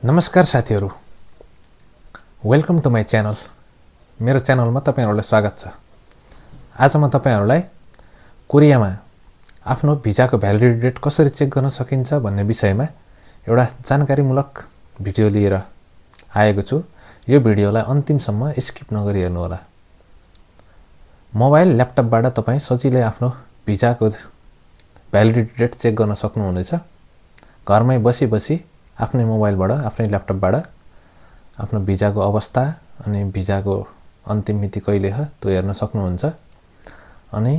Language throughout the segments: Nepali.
नमस्कार साथीहरू, वेलकम टु माई च्यानल। मेरो च्यानलमा तपाईहरुलाई स्वागत छ। आज म तपाईहरुलाई कोरियामा आफ्नो भिजाको भ्यालिडिटी डेट कसरी चेक गर्न सकिन्छ भन्ने विषयमा एउटा जानकारीमूलक भिडियो लिएर आएको छु। यो भिडियोलाई अन्तिमसम्म स्किप नगरी हेर्नु होला। मोबाइल ल्यापटपबाट तपाई सजिलै आफ्नो भिजाको भ्यालिडिटी डेट चेक गर्न सक्नुहुनेछ। घरमै बसी आफ्नै मोबाइलबाट आफ्नै ल्यापटपबाट आफ्नो भिजाको अवस्था अनि भिजाको अन्तिम मिति कहिले हो त्यो हेर्न सक्नुहुन्छ। अनि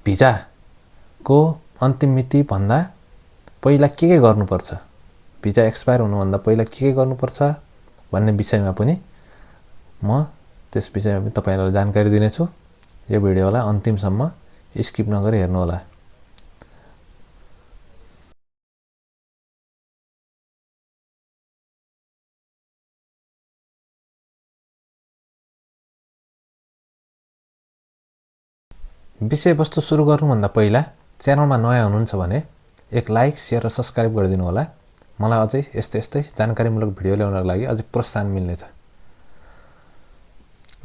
भिजाको अन्तिम मिति भन्दा पहिला के गर्नुपर्छ, भिजा एक्सपायर हुनुभन्दा पहिला के गर्नुपर्छ भन्ने विषयमा पनि म त्यस विषयमा पनि तपाईहरुलाई जानकारी दिनेछु। यो भिडियोलाई अन्तिमसम्म स्किप नगरी हेर्नु होला। विषयवस्तु सुरु गर्नुभन्दा पहिला च्यानलमा नयाँ हुनुहुन्छ भने एक लाइक, शेयर र सब्स्क्राइब गरिदिनु होला। मलाई अझै यस्तै जानकारीमूलक भिडियो ल्याउनको लागि अझै प्रोत्साहन मिल्नेछ।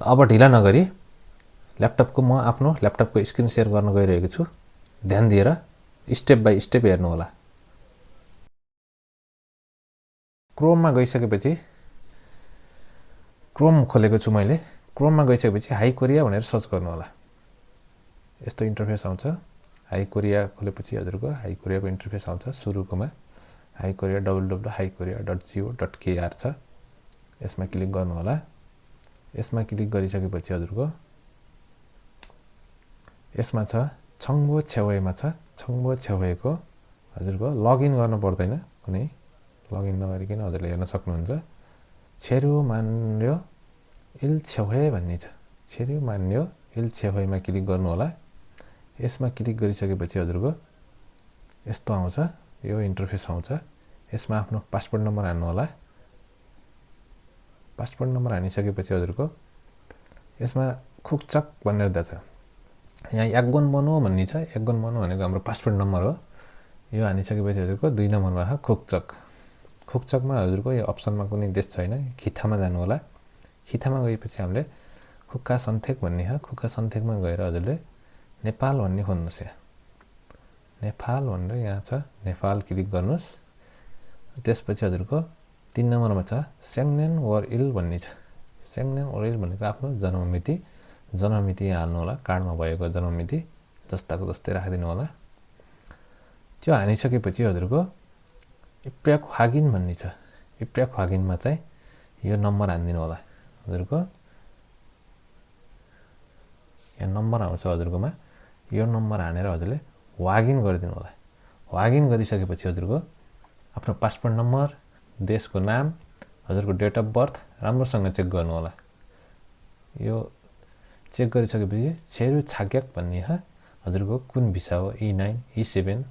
अब ढिला नगरी म आफ्नो ल्यापटपको स्क्रिन शेयर गर्न गइरहेको छु। ध्यान दिएर स्टेप बाइ स्टेप हेर्नु होला। क्रोममा गइसकेपछि क्रोम खोलेको छु मैले। क्रोममा गइसकेपछि हाई कोरिया भनेर सर्च गर्नु होला। यस्तो इन्टरफेस आउँछ। हाई कोरिया खोलेपछि हजुरको हाई कोरियाको इन्टरफेस आउँछ। सुरुकोमा हाई कोरिया www.highkorea.go.kr छ। यसमा क्लिक गर्नु होला। यसमा क्लिक गरिसकेपछि हजुरको यसमा छ छङ्बो छेउमा छ। छङ्बो छेउको हजुरको लगइन गर्नु पर्दैन। कुनै लगइन नगरिकन हजुरले हेर्न सक्नुहुन्छ। छेरु मान्यो इल छेउहे भन्ने छ। छेरु मान्यो इल छेउहेमा क्लिक गर्नु होला। यसमा क्लिक गरिसकेपछि हजुरको यस्तो आउँछ। यो इन्टरफेस आउँछ। यसमा आफ्नो पासपोर्ट नम्बर हाल्नु होला। पासपोर्ट नम्बर हालिसकेपछि हजुरको यसमा खुक्चक भनेर दिएको छ। यहाँ यागोन बनो भन्ने छ। यागोन बनो भनेको हाम्रो पासपोर्ट नम्बर हो। यो हालिसकेपछि हजुरको 2 नम्बरमा छ खुक्चक। खुक्चकमा हजुरको यो अप्सनमा कुनै देश छैन। खिथामा जानु होला। खिथामा गएपछि हामीले खुक्का सन्थेक भन्ने छ। खुक्का सन्थेकमा गएर हजुरले नेपाल भन्ने खोज्नुस्। यहाँ नेपाल भनेर यहाँ छ। नेपाल क्लिक गर्नुस्। त्यसपछि हजुरको 3 नम्बरमा छ सेङ्नेन वर इल भन्ने छ। सेङ्नेन वर इल भनेको आफ्नो जन्ममिति। जन्ममिति यहाँ हाल्नु होला। कार्डमा भएको जन्ममिति जस्ताको जस्तै राखिदिनु होला। त्यो हालिसकेपछि हजुरको इप्याक हागिन भन्ने छ। इप्याक हागिनमा चाहिँ यो नम्बर हान्दिनु होला। हजुरको यहाँ नम्बर आउँछ हजुरकोमा। यो नम्बर हानेर हजुरले वागिन गरिदिनु होला। वागिन गरिसकेपछि हजुरको आफ्नो पासपोर्ट नम्बर, देशको नाम, हजुरको डेट अफ बर्थ राम्रोसँग चेक गर्नु होला। यो चेक गरिसकेपछि छेरु छाग्याक भन्ने छ। हजुरको कुन भिसा हो, E9, E7,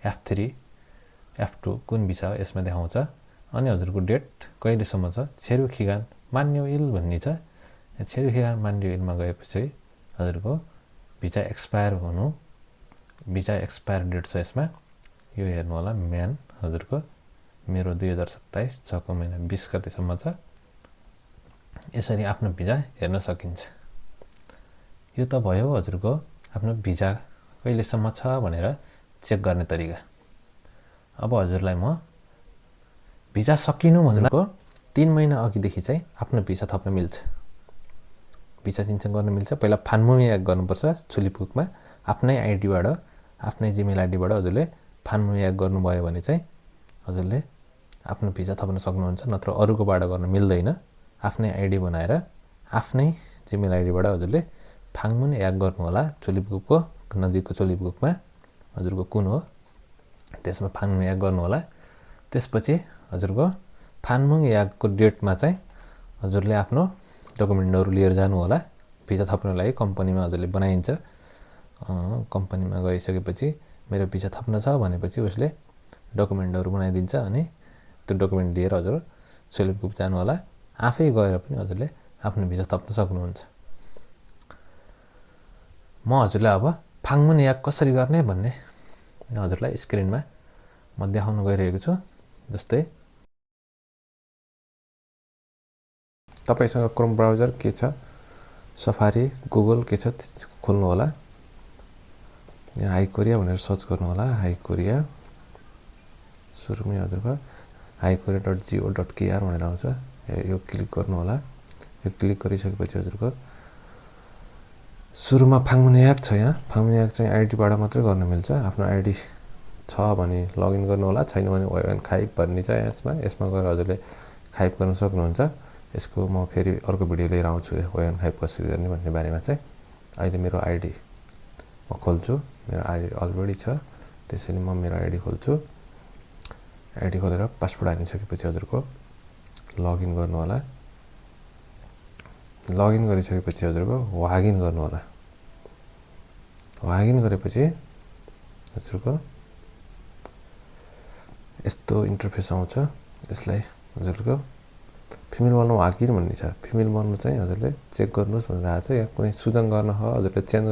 F3, F2 कुन भिसा हो यसमा देखाउँछ। अनि हजुरको डेट कहिलेसम्म छ। छेरु खिगान मान्यो इल भन्ने छ। छेरु खिगान मान्यो इलमा गएपछि हजुरको भिजा एक्सपायर हुनु, भिजा एक्सपायर डेट छ यसमा। यो हेर्नु होला। म्यान हजुरको मेरो 2027 6 महिना 20 गतेसम्म छ। यसरी आफ्नो भिजा हेर्न सकिन्छ। यो त भयो हजुरको आफ्नो भिजा कहिलेसम्म छ भनेर चेक गर्ने तरिका। अब हजुरलाई म भिजा सकिनु भनेको 3 महिना अघिदेखि चाहिँ आफ्नो भिजा थप्न मिल्छ। भिसा सिन्सन गर्न मिल्छ। पहिला फान्मुङ याग गर्नुपर्छ। छुलिपुकमा आफ्नै आइडीबाट, आफ्नै जिमेल आइडीबाट हजुरले फान्मुङ याग गर्नुभयो भने चाहिँ हजुरले आफ्नो भिजा थप्न सक्नुहुन्छ। नत्र अरूकोबाट गर्न मिल्दैन। आफ्नै आइडी बनाएर आफ्नै जिमेल आइडीबाट हजुरले फान्मुङ याग गर्नु होला। छुलिपुकको नजिकको छुलिपुकमा हजुरको कुन हो त्यसमा फान्मुङ याग गर्नु होला। त्यसपछि हजुरको फान्मुङ यागको डेटमा चाहिँ हजुरले आफ्नो डकुमेन्टहरू लिएर जानु होला। भिजा थप्नको लागि कम्पनीमा हजुरले बनाइन्छ। कम्पनीमा गइसकेपछि मेरो भिजा थप्न छ भनेपछि उसले डकुमेन्टहरू बनाइदिन्छ। अनि त्यो डकुमेन्ट लिएर हजुर छुलिपुक जानु होला। आफै गएर पनि हजुरले आफ्नो भिजा थप्न सक्नुहुन्छ। म हजुरलाई अब फान्मुङ याग कसरी गर्ने भन्ने हजुरलाई स्क्रिनमा म देखाउन गइरहेको छु। जस्तै तपाईसँग क्रोम ब्राउजर के छ, सफारी, गुगल के छ खोल्नु होला। यहाँ हाई कोरिया भनेर सर्च गर्नु होला। हाई कोरिया सुरुमै हजुरको haikorea.go.kr भनेर आउँछ। यो क्लिक गर्नु होला। यो क्लिक गरिसकेपछि हजुरको सुरुमा फाङ्मुनियाक छ। यहाँ फाङ्मुनियाक चाहिँ आइडीबाट मात्रै गर्न मिल्छ। आफ्नो आइडी छ भने लगइन गर्नु होला, छैन भने ओएन खाइप भन्ने छ यसमा गएर हजुरले खाइप गर्न सक्नुहुन्छ। यसको म फेरि अर्को भिडियो लिएर आउँछु ओएन खाइप कसरी गर्ने भन्ने बारेमा चाहिँ। अहिले मेरो आइडी म खोल्छु। मेरो आइडी अलरेडी छ, त्यसैले म मेरो आइडी खोल्छु। आइडी खोलेर पासवर्ड हालिसकेपछि हजुरको लगइन गर्नु होला। लगइन गरिसकेपछि हजुरको वागिन गर्नु होला। वागिन गरेपछि हजुरको यस्तो इन्टरफेस आउँछ। यसलाई हजुरको फिमेल बन्नु वागिन भन्ने छ। फिमेल बन्नु चाहिँ हजुरले चेक गर्नुहोस् भनेर आएको छ। यहाँ कुनै सुजन गर्न हजुरले चेन्ज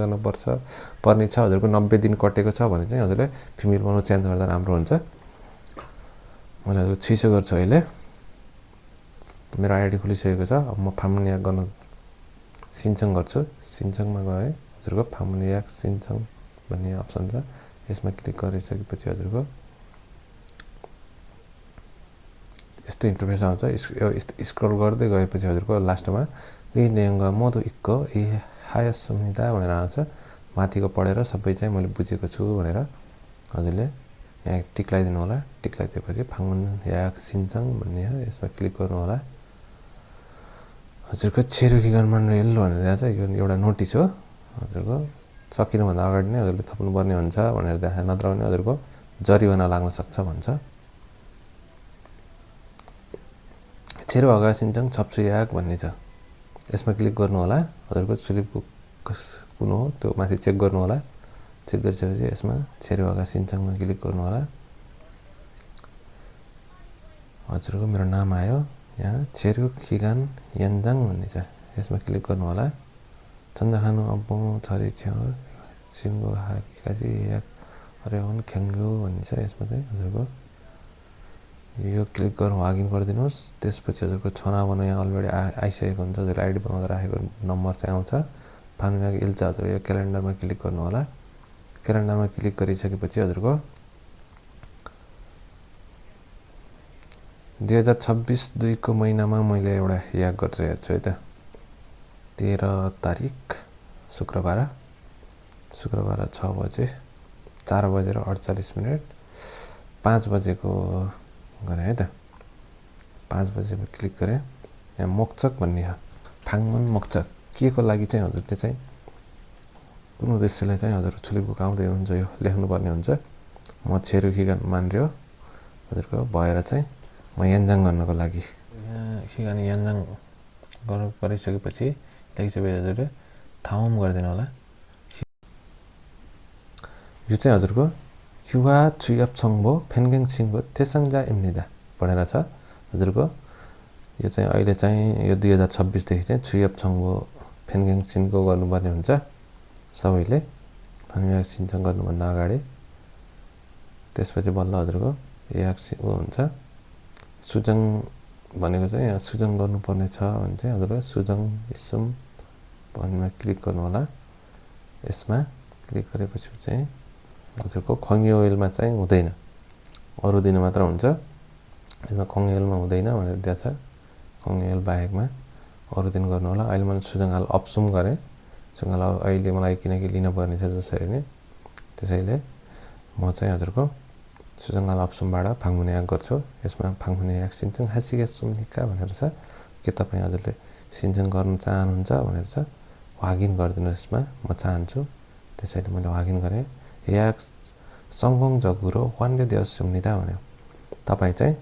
पर्ने छ, हजुरको 90 दिन कटेको छ भने चाहिँ हजुरले फिमेल बन्नु चेन्ज गर्दा राम्रो हुन्छ। मैले हजुरको छिसो गर्छु। अहिले मेरो आइडी खोलिसकेको छ। अब म फाङ्मुनियाक गर्न सिन्चङ गर्छु। सिन्चङमा गएँ, हजुरको फाङ्मुनियाक सिन्चङ भन्ने अप्सन छ। यसमा क्लिक गरिसकेपछि हजुरको यस्तो इन्टरफेस आउँछ। स्क्रल गर्दै गएपछि हजुरको लास्टमा नेङ्ग मोदो इक्को हायसुमिदा भनेर आउँछ। माथिको पढेर सबै चाहिँ मैले बुझेको छु भनेर हजुरले यहाँ टिक लगाइदिनु होला। टिक लगाइदिएपछि फाङ्मुनियाक सिन्चङ भन्ने यसमा क्लिक गर्नु होला। हजुरको छेरुकिगनमा रेल भनेर देखाएको छ। यो एउटा नोटिस हो। हजुरको सकिनुभन्दा अगाडि नै हजुरले थप्नुपर्ने हुन्छ भनेर देखाएको, नत्र भने हजुरको जरिवाना लाग्न सक्छ भन्छ। छेरुहगा सिन्चङ छप्सुयाक भन्ने छ। यसमा क्लिक गर्नु होला। हजुरको चुलिपको कुन हो त्यो माथि चेक गर्नु होला। चेक गरिसकेपछि यसमा छेरुहगा सिन्चङमा क्लिक गर्नु होला। हजुरको मेरो नाम आयो। यहाँ छेरुकिगान यान्जाङ भन्ने छ। यसमा क्लिक गर्नु होला। चन्जाखानु अब्बो छरी छ्याउ सिङ्गो हाकिकाजी याक अरेवन ख्याङ्गो भन्ने छ। यसमा चाहिँ हजुरको यो क्लिक गर्नु वागिन गरिदिनुहोस्। त्यसपछि हजुरको छना बनाउनु यहाँ अलरेडी आइसकेको हुन्छ। हजुरले आइडी बनाउँदा राखेको नम्बर चाहिँ आउँछ। फाङ्मुनियाक इल्छ हजुर यो क्यालेन्डरमा क्लिक गर्नु होला। क्यालेन्डरमा क्लिक गरिसकेपछि हजुरको 2026 2 को महिनामा मैले एउटा याद गरेर हेर्छु है त। 13 तारिक शुक्रबार 6 बजे 4 बजेर 48 मिनट 5 बजेको गरेँ है त। 5 बजेमा क्लिक गरेँ। यहाँ मोक्चक भन्ने छ। फाङ्मुन मोक्चक के को लागि चाहिँ हजुरले चाहिँ कुन उद्देश्यले चाहिँ हजुर छुलिपको आउँदै हुन्छ यो लेख्नुपर्ने हुन्छ। म छेरुकिगान मान्यो हजुरको भएर चाहिँ म यान्जाङ गर्नको लागि यहाँ खिगान यान्जाङ गर्नु परिसकेपछि लेखिसकेपछि हजुरले थाउम गरिदिनु होला। यो चाहिँ हजुरको क्युवा चुयाप छङ्बो फेन्गेङ सिङ्गो तेसङ्जा इम्निदा भनेर छ। हजुरको यो चाहिँ अहिले चाहिँ यो 2026 देखि चाहिँ चुयाप छङ्बो फेन्गेङ सिङ्गो गर्नुपर्ने हुन्छ सबैले। फाङ्मुनियाक सिन्चङ गर्नुभन्दा अगाडि त्यसपछि बल्ल हजुरको याक हुन्छ। सुजङ भनेको चाहिँ यहाँ सुजङ गर्नुपर्ने छ भने चाहिँ हजुरको सुजङ इस्सुम भन्नेमा क्लिक गर्नु होला। यसमा क्लिक गरेपछि चाहिँ हजुरको खङ्गी ओइलमा चाहिँ हुँदैन, अरू दिन मात्र हुन्छ। यसमा खङ्गी ओइलमा हुँदैन भनेर दिएको छ। खङ्गी ओइल बाहेकमा अरू दिन गर्नु होला। अहिले मैले सुजङ्गाल अप्सुम गरेँ। सुजङ्गाल अहिले मलाई किनकि लिनुपर्ने छ जसरी नै, त्यसैले म चाहिँ हजुरको सुजङ्गाल अप्सुमबाट फाङ्मुनियाक गर्छु। यसमा फाङ्मुनियाक सिन्चङ हासिगे सुम्निका भनेर छ। के तपाईँ हजुरले सिन्चङ गर्न चाहनुहुन्छ भनेर छ। वागिन गरिदिनुहोस्। यसमा म चाहन्छु, त्यसैले मैले वागिन गरेँ। याक सङ्गोङ जगुरो वान्डे देव सुम्निदा भन्यो। तपाईँ चाहिँ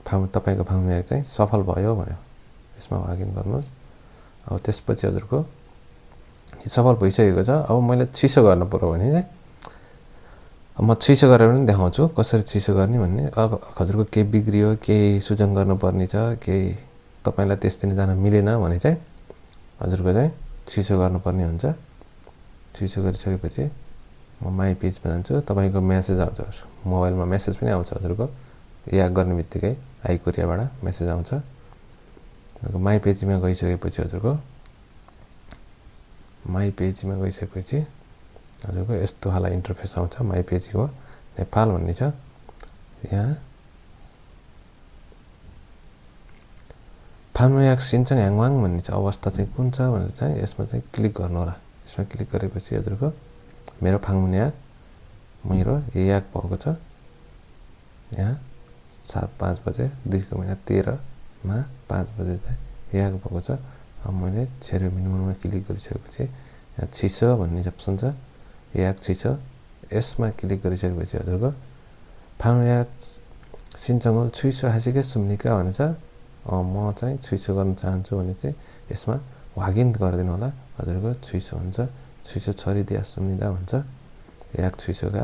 तपाईँको फाङ्मुनियाक चाहिँ सफल भयो भन्यो। यसमा वागिन गर्नुहोस्। अब त्यसपछि हजुरको सफल भइसकेको छ। अब मैले चिसो गर्न पर्यो भने चाहिँ म चिसो गरेर पनि देखाउँछु कसरी चिसो गर्ने भन्ने। अब हजुरको केही बिग्रियो, केही सुजङ गर्नुपर्ने छ, केही तपाईँलाई त्यस दिन जान मिलेन भने चाहिँ हजुरको चाहिँ चिसो गर्नुपर्ने हुन्छ। चिसो गरिसकेपछि म माई पेजमा जान्छु। तपाईँको मेसेज आउँछ, मोबाइलमा मेसेज पनि आउँछ। हजुरको याद गर्ने बित्तिकै हाई कोरियाबाट मेसेज आउँछ। माई पेजीमा गइसकेपछि हजुरको माई पेजीमा गइसकेपछि हजुरको यस्तो खालको इन्टरफेस आउँछ। माई पेजीको नेपाल भन्ने छ। यहाँ फानुयाक सिन्चङ ह्याङवाङ भन्ने छ। अवस्था चाहिँ कुन छ भनेर चाहिँ यसमा चाहिँ क्लिक गर्नु होला। यसमा क्लिक गरेपछि हजुरको मेरो फाङ्मुन्याक मेरो याक भएको छ। यहाँ 7:05 बजे 2 महिना 13 मा 5 बजे चाहिँ याक भएको छ। अब मैले छेरो मिनिमममा क्लिक गरिसकेपछि यहाँ छिसो भन्ने अप्सन छ। याक छिसो यसमा क्लिक गरिसकेपछि हजुरको फानुयाक सिन्चङ छुइसो हासिके सुम्निका भन्छ। म चाहिँ छुइसो गर्न चाहन्छु भने चाहिँ यसमा वागिन गरिदिनु होला। हजुरको छुइसो हुन्छ। छुइसो छरिदिया सुम्निदा भन्छ। याक छुइसोका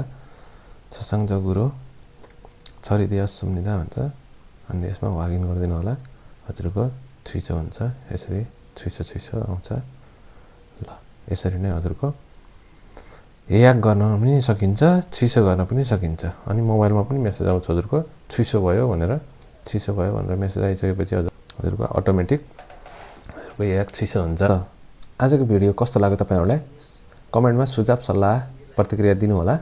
छसाङ जगुरो छरिदिया सुम्निदा भन्छ। अनि यसमा वागिन गरिदिनु होला। हजुरको छुइसो हुन्छ। यसरी छुइसो आउँछ। ल यसरी नै हजुरको याक गर्न पनि सकिन्छ, छिसो गर्न पनि सकिन्छ। अनि मोबाइलमा पनि मेसेज आउँछ हजुरको छिसो भयो भनेर मेसेज आइसकेपछि हजुरको अटोमेटिक हजुरको याक छिसो हुन्छ। आजको भिडियो कस्तो लाग्यो तपाईहरुलाई कमेन्टमा सुझाव सल्लाह प्रतिक्रिया दिनु होला।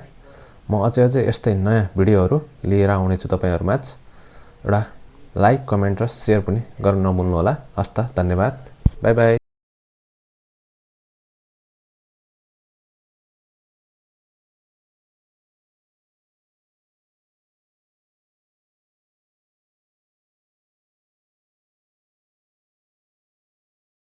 म अझै यस्तै नयाँ भिडियोहरू लिएर आउनेछु तपाईहरुमाझ। एउटा लाइक, कमेन्ट र शेयर पनि गर्न नभुल्नु होला। हस्त धन्यवाद। Bye bye.